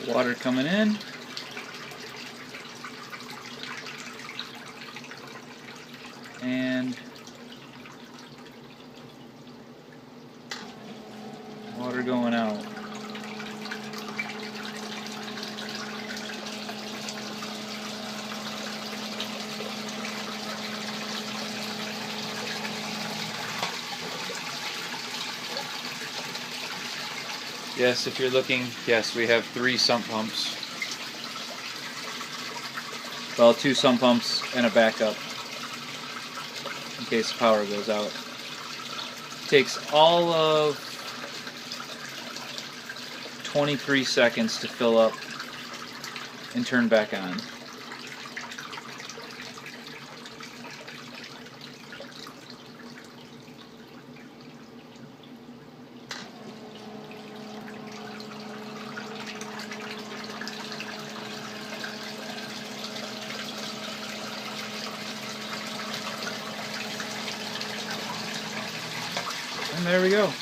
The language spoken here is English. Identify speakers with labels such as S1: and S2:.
S1: Water coming in. And water going out. Yes, if you're looking, yes, we have 3 sump pumps. Well, 2 sump pumps and a backup in case the power goes out. Takes all of 23 seconds to fill up and turn back on. And there we go.